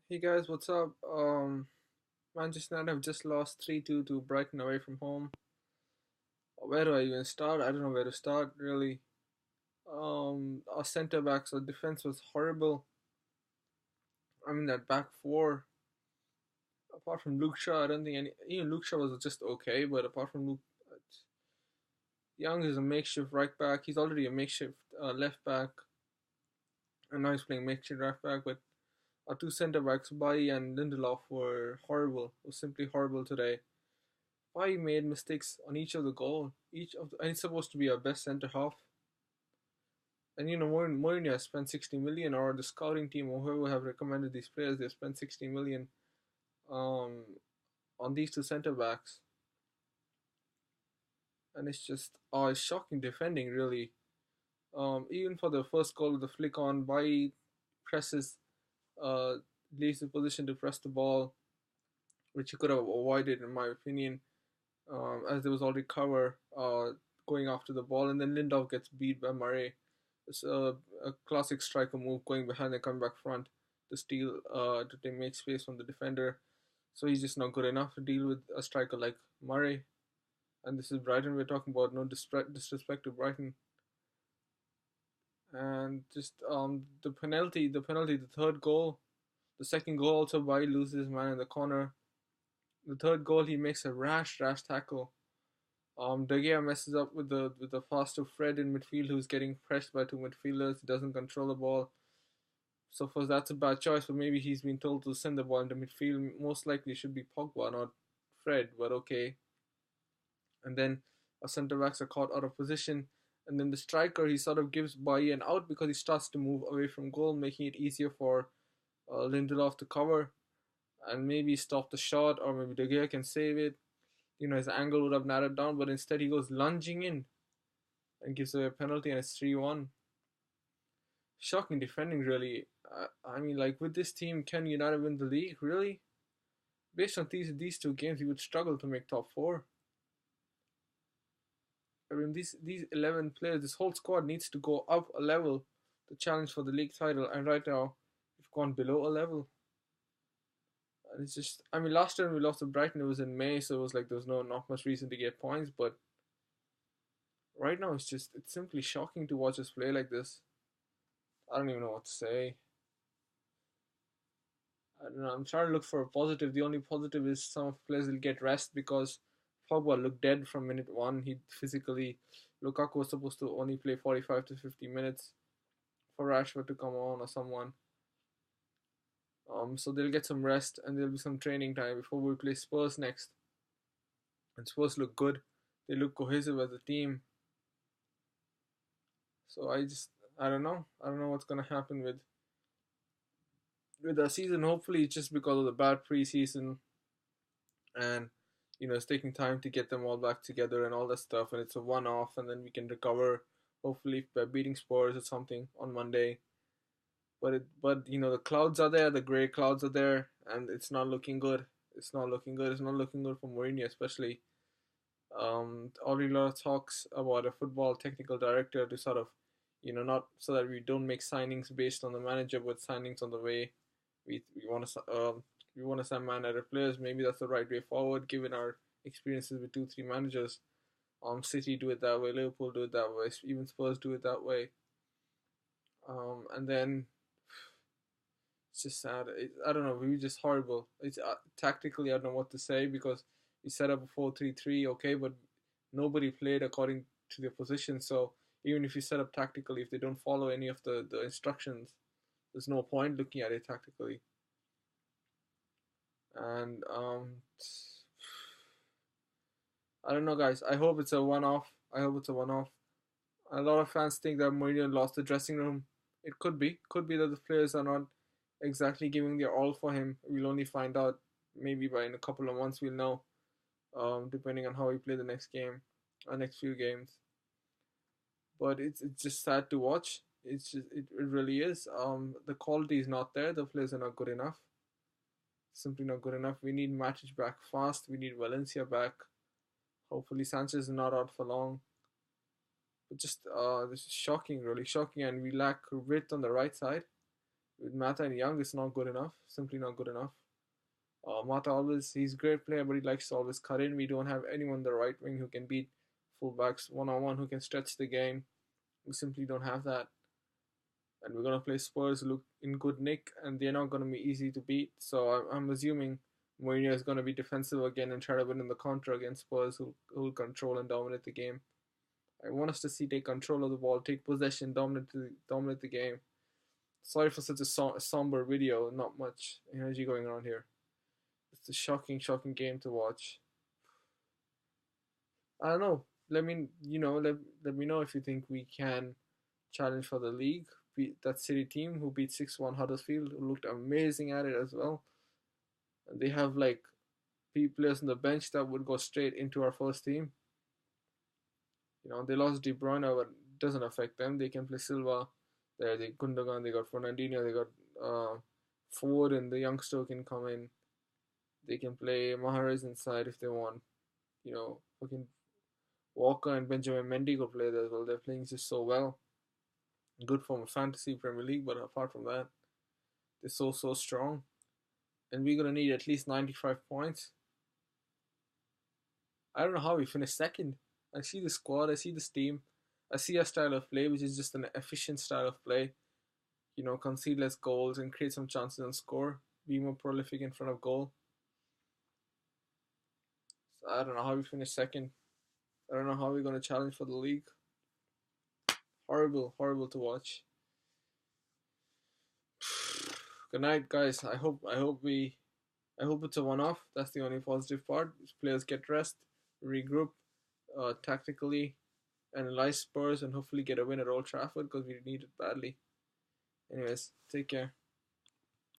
Hey guys, what's up? Manchester United have just lost 3-2 to Brighton away from home. Where do I even start? I don't know where to start really. Our centre backs, our defense was horrible. I mean that back four. Apart from Luke Shaw, I don't think any. Even Luke Shaw was just okay, but apart from Luke, Young is a makeshift right back. He's already a makeshift left back, and now he's playing makeshift right back. But our two centre backs, Bailly and Lindelof, were horrible. Were simply horrible today. Why made mistakes on each of the goal. And it's supposed to be our best centre half. And Mourinho has spent 60 million, or the scouting team or whoever have recommended these players, they've spent 60 million um on these two centre backs. And it's just it's shocking defending really. Even for the first goal, the flick on by presses uh leaves the position to press the ball, which he could have avoided in my opinion. As there was already cover going after the ball, and then Lindelof gets beat by Murray. It's a classic striker move, going behind and coming back front to steal, to make space from the defender. So he's just not good enough to deal with a striker like Murray. And this is Brighton we're talking about. No disrespect to Brighton. And just the third goal, the second goal also by loses his man in the corner. The third goal he makes a rash tackle. De Gea messes up with the faster Fred in midfield, who's getting pressed by two midfielders. He doesn't control the ball. So for that's a bad choice. But maybe he's been told to send the ball into midfield. Most likely it should be Pogba, not Fred. But okay. And then our centre backs are caught out of position. And then the striker, he sort of gives Bailly an out because he starts to move away from goal, making it easier for Lindelof to cover and maybe stop the shot, or maybe De Gea can save it. His angle would have narrowed down, but instead he goes lunging in and gives away a penalty, and it's 3-1. Shocking defending, really. I mean, like, with this team, can United win the league? Really? Based on these two games, you would struggle to make top four. I mean, these 11 players, this whole squad needs to go up a level to challenge for the league title, and right now, we've gone below a level. And it's just, I mean, last time we lost to Brighton, it was in May, so it was like there was not much reason to get points, but right now it's simply shocking to watch us play like this. I don't even know what to say. I don't know. I'm trying to look for a positive. The only positive is some of the players will get rest because Pogba looked dead from minute one. He physically, Lukaku was supposed to only play 45 to 50 minutes for Rashford to come on or someone. So they'll get some rest and there'll be some training time before we play Spurs next. And Spurs look good. They look cohesive as a team. So I don't know. I don't know what's gonna happen with the season. Hopefully, it's just because of the bad preseason, and it's taking time to get them all back together and all that stuff. And it's a one-off, and then we can recover. Hopefully, by beating Spurs or something on Monday. But the clouds are there. The gray clouds are there, and it's not looking good. It's not looking good. It's not looking good for Mourinho, especially. Already a lot of talks about a football technical director to sort of, not so that we don't make signings based on the manager, but signings on the way we want to we want to sign Man United players. Maybe that's the right way forward, given our experiences with 2-3 managers. City do it that way, Liverpool do it that way, even Spurs do it that way. And then it's just sad. I don't know. We were just horrible. It's tactically, I don't know what to say because we set up a 4-3-3, okay, but nobody played according to their position. So even if you set up tactically, if they don't follow any of the instructions, there's no point looking at it tactically. And I don't know, guys. I hope it's a one-off. I hope it's a one-off. A lot of fans think that Mourinho lost the dressing room. It could be that the players are not exactly giving their all for him. We'll only find out maybe by in a couple of months. We'll know, depending on how we play the next game, or next few games. But it's just sad to watch. It really is. The quality is not there. The players are not good enough. Simply not good enough. We need Matic back fast. We need Valencia back. Hopefully Sanchez is not out for long. But just this is shocking, really shocking, and we lack width on the right side. With Mata and Young, it's not good enough. Simply not good enough. Mata always, he's a great player, but he likes to always cut in. We don't have anyone on the right wing who can beat fullbacks one on one, who can stretch the game. We simply don't have that. And we're gonna play Spurs who look in good nick, and they're not gonna be easy to beat. So I'm assuming Mourinho is gonna be defensive again and try to win in the counter against Spurs, who will control and dominate the game. I want us to see take control of the ball, take possession, dominate the game. Sorry for such a somber video. Not much energy going on here. It's a shocking game to watch. I don't know. Let me know if you think we can challenge for the league. Beat that City team who beat 6-1 Huddersfield, who looked amazing at it as well. And they have like players on the bench that would go straight into our first team. They lost De Bruyne, but it doesn't affect them. They can play Silva there. They Gundogan, they got Fernandinho, they got Ford, and the youngster can come in. They can play Mahrez inside if they want. Fucking Walker and Benjamin Mendy could play there as well. They're playing just so well. Good from a fantasy Premier League, but apart from that, they're so strong. And we're gonna need at least 95 points. I don't know how we finish second. I see the squad, I see this team, I see our style of play, which is just an efficient style of play. Concede less goals and create some chances and score. Be more prolific in front of goal. So I don't know how we finish second. I don't know how we're gonna challenge for the league. Horrible to watch. Good night, guys. I hope it's a one-off. That's the only positive part. Players get rest, regroup, tactically, analyze Spurs, and hopefully get a win at Old Trafford because we need it badly. Anyways, take care.